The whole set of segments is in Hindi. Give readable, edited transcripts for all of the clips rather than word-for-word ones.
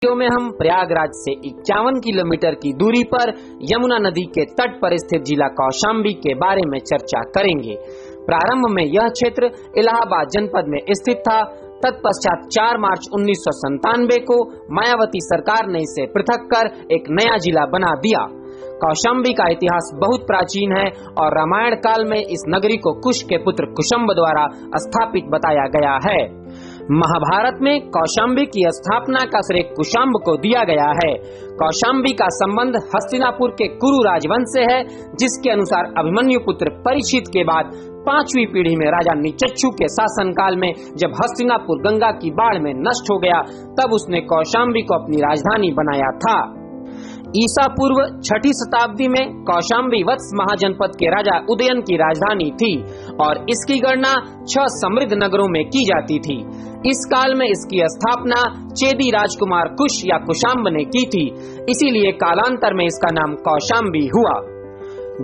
वीडियो में हम प्रयागराज से 51 किलोमीटर की दूरी पर यमुना नदी के तट पर स्थित जिला कौशाम्बी के बारे में चर्चा करेंगे। प्रारंभ में यह क्षेत्र इलाहाबाद जनपद में स्थित था। तत्पश्चात 4 मार्च 1997 को मायावती सरकार ने इसे पृथक कर एक नया जिला बना दिया। कौशाम्बी का इतिहास बहुत प्राचीन है और रामायण काल में इस नगरी को कुश के पुत्र कुशंब द्वारा स्थापित बताया गया है। महाभारत में कौशाम्बी की स्थापना का श्रेय कुशाम्ब को दिया गया है। कौशाम्बी का संबंध हस्तिनापुर के कुरु राजवंश से है, जिसके अनुसार अभिमन्यु पुत्र परीक्षित के बाद 5वीं पीढ़ी में राजा निचच्छू के शासन काल में जब हस्तिनापुर गंगा की बाढ़ में नष्ट हो गया, तब उसने कौशाम्बी को अपनी राजधानी बनाया था। ईसा पूर्व 6ठी शताब्दी में कौशाम्बी वत्स महाजनपद के राजा उदयन की राजधानी थी और इसकी गणना 6 समृद्ध नगरों में की जाती थी। इस काल में इसकी स्थापना चेदी राजकुमार कुश या कुशाम्ब ने की थी, इसीलिए कालांतर में इसका नाम कौशाम्बी हुआ।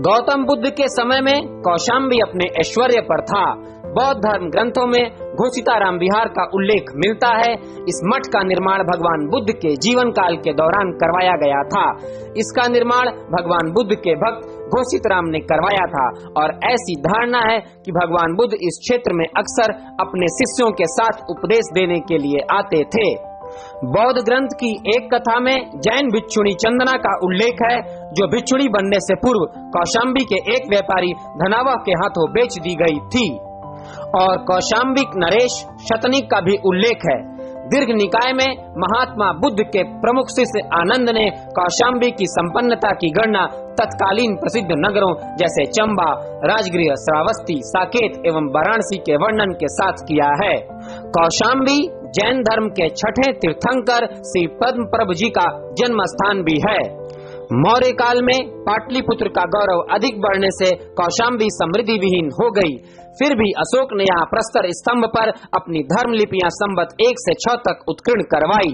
गौतम बुद्ध के समय में कौशाम्बी अपने ऐश्वर्य पर था। बौद्ध धर्म ग्रंथों में घोषिताराम विहार का उल्लेख मिलता है। इस मठ का निर्माण भगवान बुद्ध के जीवन काल के दौरान करवाया गया था। इसका निर्माण भगवान बुद्ध के भक्त घोषितराम ने करवाया था और ऐसी धारणा है कि भगवान बुद्ध इस क्षेत्र में अक्सर अपने शिष्यों के साथ उपदेश देने के लिए आते थे। बौद्ध ग्रंथ की एक कथा में जैन भिक्षुणी चंदना का उल्लेख है, जो भिक्षुणी बनने से पूर्व कौशाम्बी के एक व्यापारी धनावह के हाथों बेच दी गई थी। और कौशाम्बिक नरेश शतनिक का भी उल्लेख है। दीर्घ निकाय में महात्मा बुद्ध के प्रमुख शिष्य आनंद ने कौशाम्बी की संपन्नता की गणना तत्कालीन प्रसिद्ध नगरों जैसे चंबा, राजगृह, श्रावस्ती, साकेत एवं वाराणसी के वर्णन के साथ किया है। कौशाम्बी जैन धर्म के 6ठे तीर्थंकर श्री पद्म प्रभु जी का जन्म स्थान भी है। मौर्य काल में पाटलिपुत्र का गौरव अधिक बढ़ने से कौशाम्बी समृद्धि विहीन हो गई। फिर भी अशोक ने यहाँ प्रस्तर स्तंभ पर अपनी धर्म लिपियां संवत 1 से 6 तक उत्कीर्ण करवाई।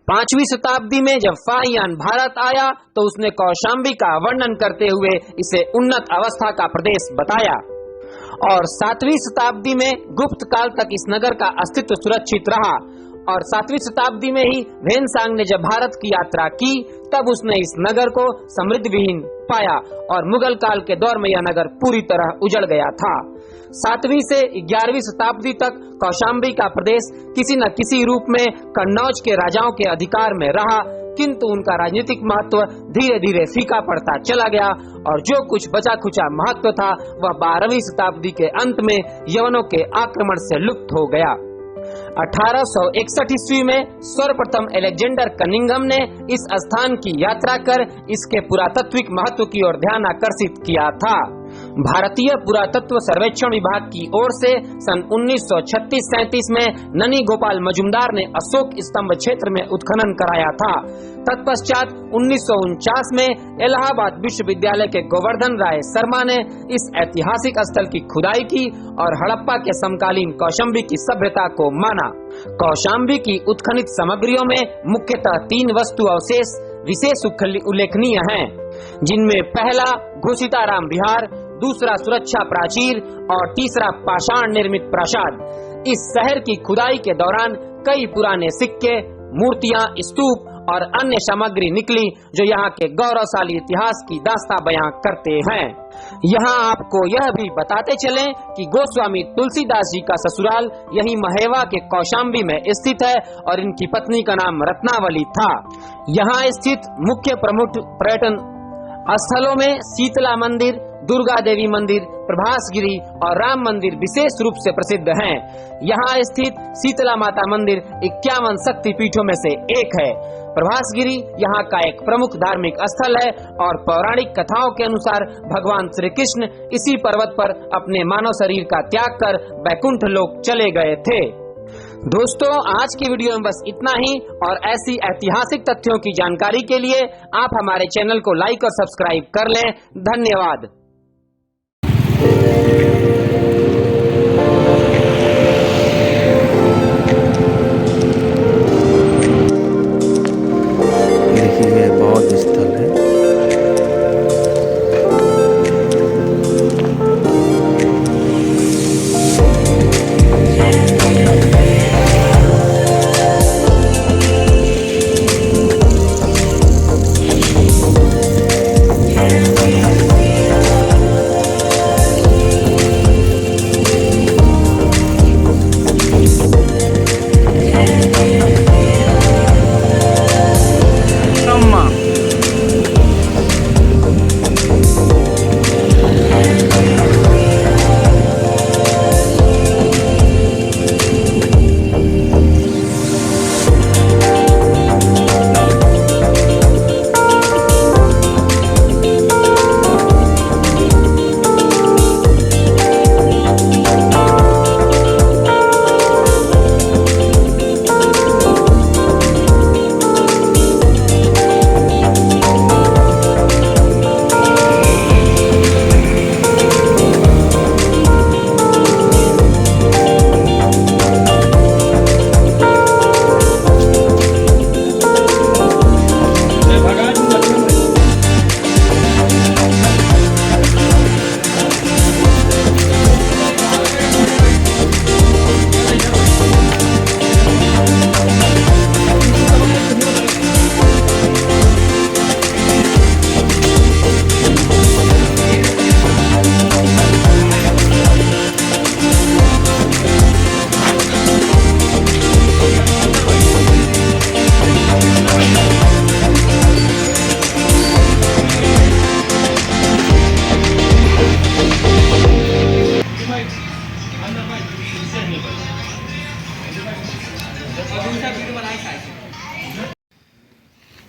5वीं शताब्दी में जब फाहियान भारत आया तो उसने कौशाम्बी का वर्णन करते हुए इसे उन्नत अवस्था का प्रदेश बताया। और 7वीं शताब्दी में गुप्त काल तक इस नगर का अस्तित्व सुरक्षित रहा। और 7वीं शताब्दी में ही भेनसांग ने जब भारत की यात्रा की, तब उसने इस नगर को समृद्ध विहीन पाया और मुगल काल के दौर में यह नगर पूरी तरह उजड़ गया था। 7वीं से 11वीं शताब्दी तक कौशाम्बी का प्रदेश किसी न किसी रूप में कन्नौज के राजाओं के अधिकार में रहा, किंतु उनका राजनीतिक महत्व धीरे धीरे फीका पड़ता चला गया और जो कुछ बचा खुचा महत्व था वह 12वीं शताब्दी के अंत में यवनों के आक्रमण से लुप्त हो गया। 1861 ईस्वी में सर्वप्रथम अलेक्जेंडर कनिंघम ने इस स्थान की यात्रा कर इसके पुरातात्विक महत्व की ओर ध्यान आकर्षित किया था। भारतीय पुरातत्व सर्वेक्षण विभाग की ओर से सन 1936-37 में ननी गोपाल मजुमदार ने अशोक स्तंभ क्षेत्र में उत्खनन कराया था। तत्पश्चात 1949 में इलाहाबाद विश्वविद्यालय के गोवर्धन राय शर्मा ने इस ऐतिहासिक स्थल की खुदाई की और हड़प्पा के समकालीन कौशाम्बी की सभ्यता को माना। कौशाम्बी की उत्खनित सामग्रियों में मुख्यतः 3 वस्तु अवशेष विशेष उल्लेखनीय हैं, जिनमें पहला घोषिताराम विहार, दूसरा सुरक्षा प्राचीर और तीसरा पाषाण निर्मित प्रासाद। इस शहर की खुदाई के दौरान कई पुराने सिक्के, मूर्तियां, स्तूप और अन्य सामग्री निकली, जो यहाँ के गौरवशाली इतिहास की दास्तां बयां करते हैं। यहाँ आपको यह भी बताते चलें कि गोस्वामी तुलसीदास जी का ससुराल यही महेवा के कौशाम्बी में स्थित है और इनकी पत्नी का नाम रत्नावली था। यहाँ स्थित मुख्य प्रमुख पर्यटन स्थलों में शीतला मंदिर, दुर्गा देवी मंदिर, प्रभासगिरी और राम मंदिर विशेष रूप से प्रसिद्ध हैं। यहाँ स्थित शीतला माता मंदिर 51 शक्ति पीठों में से एक है। प्रभासगिरी यहाँ का एक प्रमुख धार्मिक स्थल है और पौराणिक कथाओं के अनुसार भगवान श्री कृष्ण इसी पर्वत पर अपने मानव शरीर का त्याग कर बैकुंठ लोक चले गए थे। दोस्तों, आज की वीडियो में बस इतना ही और ऐसी ऐतिहासिक तथ्यों की जानकारी के लिए आप हमारे चैनल को लाइक और सब्सक्राइब कर लें। धन्यवाद। देखिए, बौद्ध स्थल है।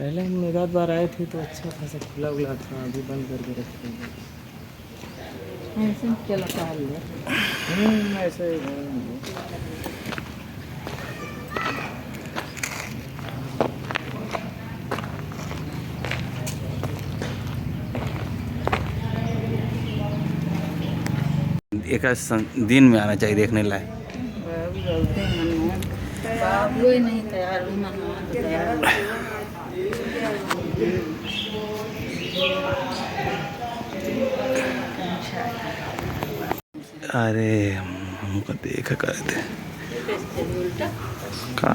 पहले हम एक आध बार आए थे तो अच्छा खासा खुला उला था, अभी बंद करके रखे हैं। ऐसे चलो काल ले ऐसे एक दिन में आना चाहिए देखने लायक। बाबू ही नहीं तैयार हुई, मना तैयार अरे हमको देखा कर थे का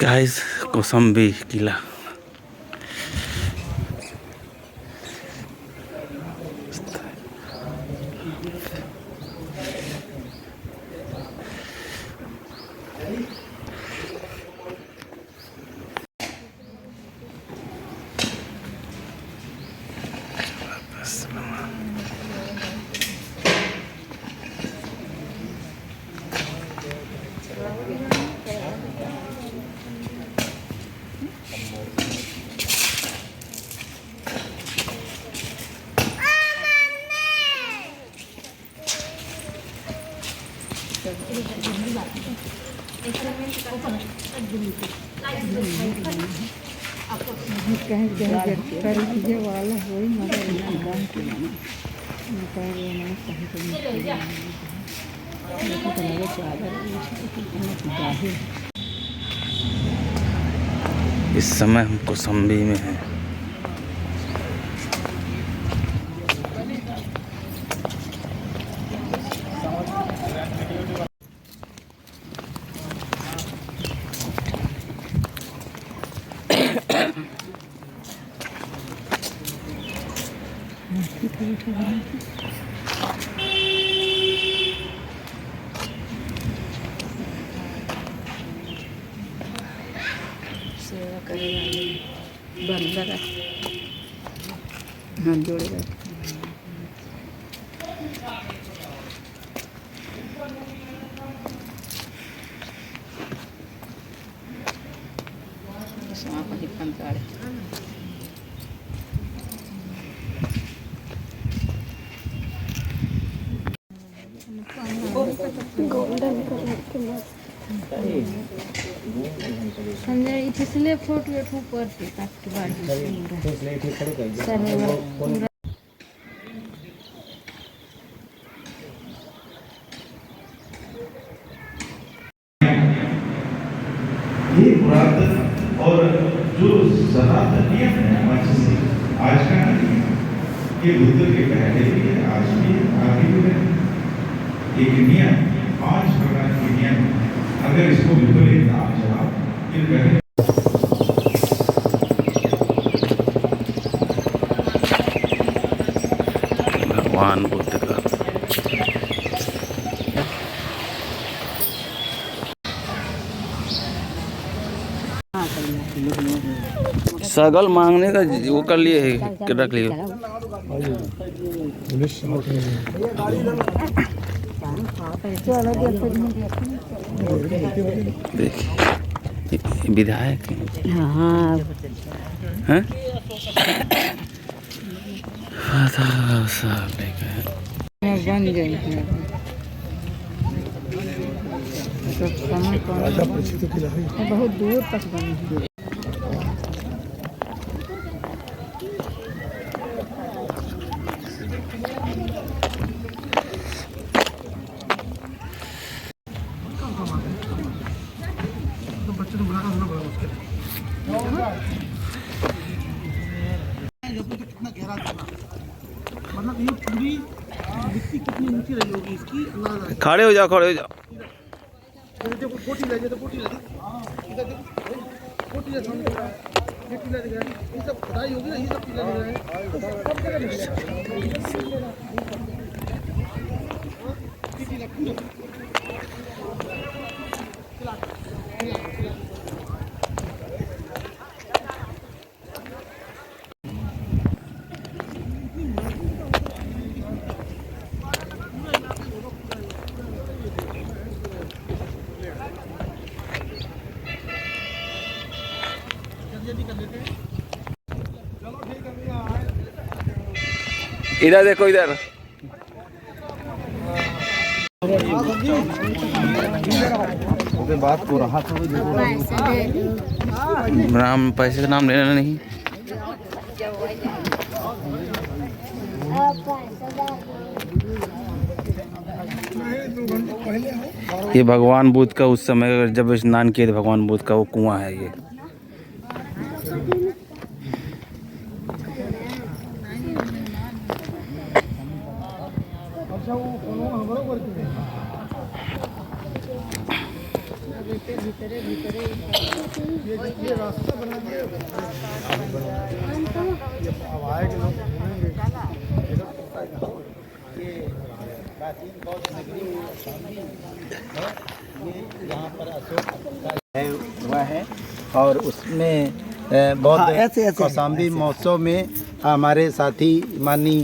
गाइस कौशाम्बी किला। वाला हो इस समय हम कौशाम्बी में हैं। सेवा करेगा बंदर हाथ जोड़ेगा। समापन पंचाड़े संजय इसलिए फोटो ऊपर से तक के बाद ये पुरातन और जो सनातन नियम है हमारे से आज का नहीं है, ये बुद्ध के पहले भी है, आज भी है, आगे भी है। एक नियम 5 प्रकार के नियम, अगर इसको बिल्कुल एक नाम जवाब फिर कहें भगवान बुद्ध का सगल मांगने का वो कर लिए है, रख लिए। देखिए विधायक हाँ हैं बन गई बहुत दूर तक बन गई। मतलब ये पूरी मिट्टी कितनी ऊंची रही होगी इसकी अंदाजा। खड़े हो जाओ, खड़े हो जाओ। देखो कोटी लगे तो कोटी लगे, इधर देखो कोटी लगे, ये टीला दिख रहा है, ये सब खुदाई होगी ना, ये सब टीला दिख रहा है, सब जगह दिख रहा है। इधर देखो इधर। बात हो रहा था नाम पैसे का नाम लेना नहीं। ये भगवान बुद्ध का उस समय जब स्नान किए थे भगवान बुद्ध का वो कुआं है ये। ये रास्ता बना दिया अब आएंगे लोग प्राचीन बौद्ध नगरी ये यहाँ पर अशोक हुआ है और उसमें बौद्ध कौशाम्बी महोत्सव में हमारे साथी माननीय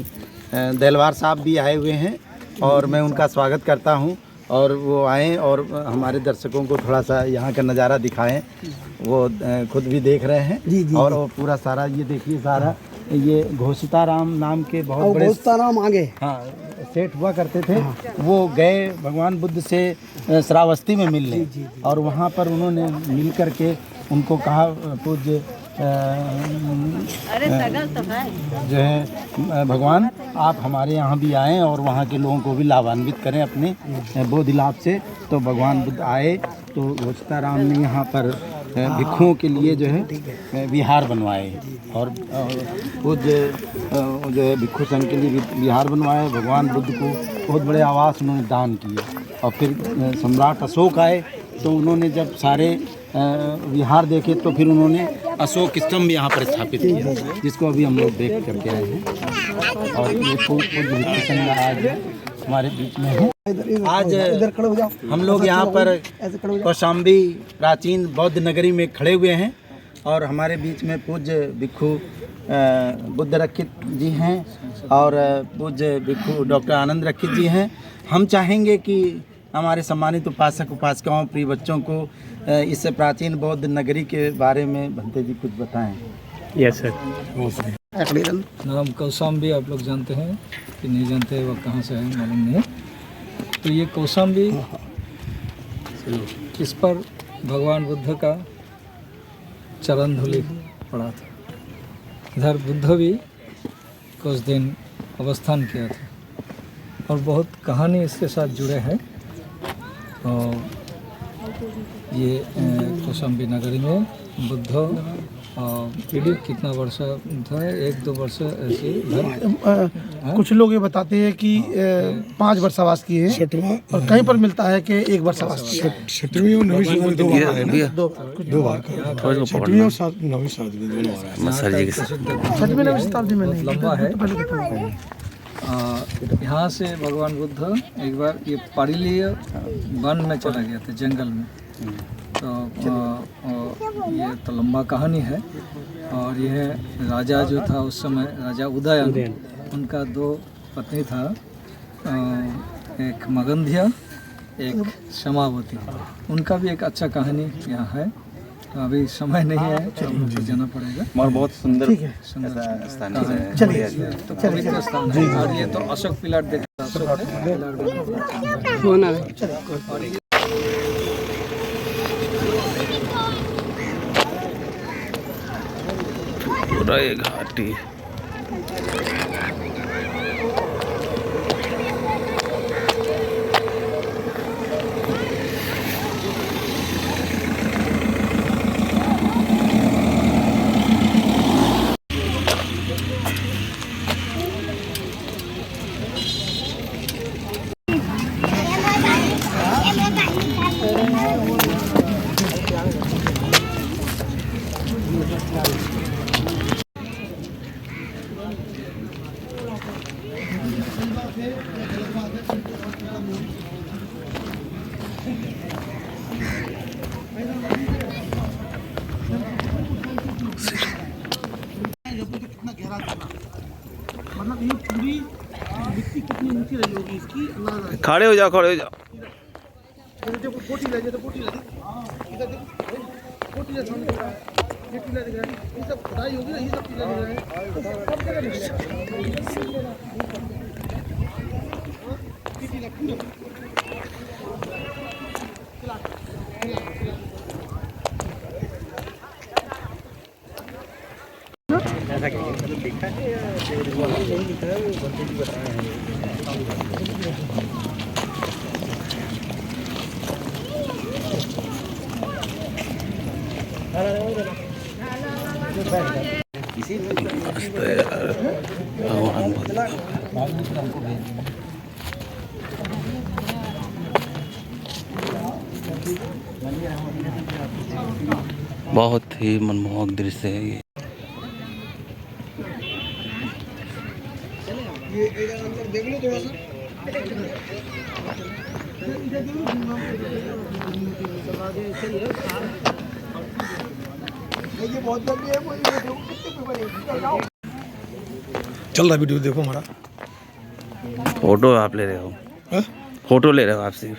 देलवार साहब भी आए हुए हैं और मैं उनका स्वागत करता हूं और वो आएँ और हमारे दर्शकों को थोड़ा सा यहाँ का नज़ारा दिखाएं। वो खुद भी देख रहे हैं जी। और वो पूरा सारा ये देखिए सारा ये घोषिताराम नाम के बहुत बड़े घोषिताराम आगे हाँ सेठ हुआ करते थे। वो गए भगवान बुद्ध से श्रावस्ती में मिलने और वहाँ पर उन्होंने मिल करके उनको कहा पूज्य जो है भगवान आप हमारे यहाँ भी आएँ और वहाँ के लोगों को भी लाभान्वित करें अपने बोधि लाभ से। तो भगवान बुद्ध आए तो घोषिताराम ने यहाँ पर भिक्षुओं के लिए जो है विहार बनवाए और पूज्य जो है भिक्षु संघ के लिए विहार बनवाए। भगवान बुद्ध को बहुत बड़े आवास उन्होंने दान किए और फिर सम्राट अशोक आए तो उन्होंने जब सारे विहार देखे तो फिर उन्होंने अशोक स्तंभ यहाँ पर स्थापित किया जिसको अभी हम लोग देख करके आए हैं। और ये पूज्य भिक्षु संघ आज हमारे बीच में है। आज हम लोग यहाँ पर कौशाम्बी प्राचीन बौद्ध नगरी में खड़े हुए हैं और हमारे बीच में पूज्य भिक्षु बुद्ध रक्षित जी हैं और पूज्य भिक्षु डॉक्टर आनंद रक्षित जी हैं। हम चाहेंगे कि हमारे सम्मानित उपासक उपासिकाओं प्रिय बच्चों को इस प्राचीन बौद्ध नगरी के बारे में भंते जी कुछ बताएं। Yes sir. नाम कौशाम्बी आप लोग जानते हैं कि नहीं जानते वो कहाँ से है मालूम नहीं। तो ये कौशाम्बी इस पर भगवान बुद्ध का चरण धूलि पड़ा था। इधर बुद्ध भी कुछ दिन अवस्थान किया था और बहुत कहानी इसके साथ जुड़े हैं। और ये कौशाम्बी नगरी में बुद्ध पीढ़ी कितना वर्ष था 1-2 वर्ष ऐसे कुछ लोग ये बताते हैं कि 5 वर्षावास किए हैं और कहीं पर मिलता है कि 1 वर्षावास किया है। 6वीं और 9वीं सदी में दो बार 6वीं और 9वीं शताब्दी में दोनों बार 6वीं 9वीं शताब्दी में नहीं लंबा है। यहाँ से भगवान बुद्ध एक बार ये पारिलीय वन में चला गया था जंगल में। तो ये तो लंबा कहानी है। और यह राजा जो था उस समय राजा उदयन उनका 2 पत्नी था, एक मगंधिया एक क्षमावती। उनका भी एक अच्छा कहानी यहाँ है। तो अभी समय नहीं है तो हमको जाना पड़ेगा। और बहुत सुंदर स्थान है। चलिए तो पवित्र स्थान है। और ये तो अशोक पिलाट देखा पूरा ये घाटी खड़े हो जाओ, खड़े हो जाओ। मस्त है यार, भगवान बुद्ध। बहुत ही मनमोहक दृश्य है ये। चल रहा वीडियो देखो हमारा। फोटो आप ले रहे हो? हाँ? फोटो ले रहे हो आप सिर्फ?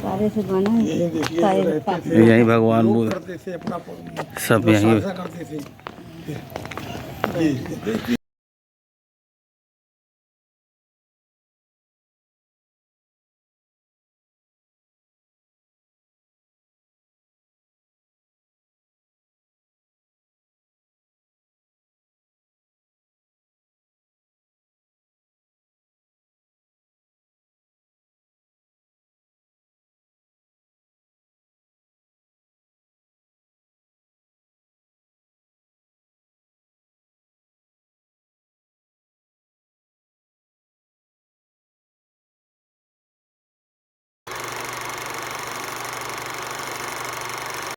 सारे से बना है। ये देखिए रहते थे, यही भगवान लोग बुद्ध करते थे अपना सब यहीं साझा करते थे। ये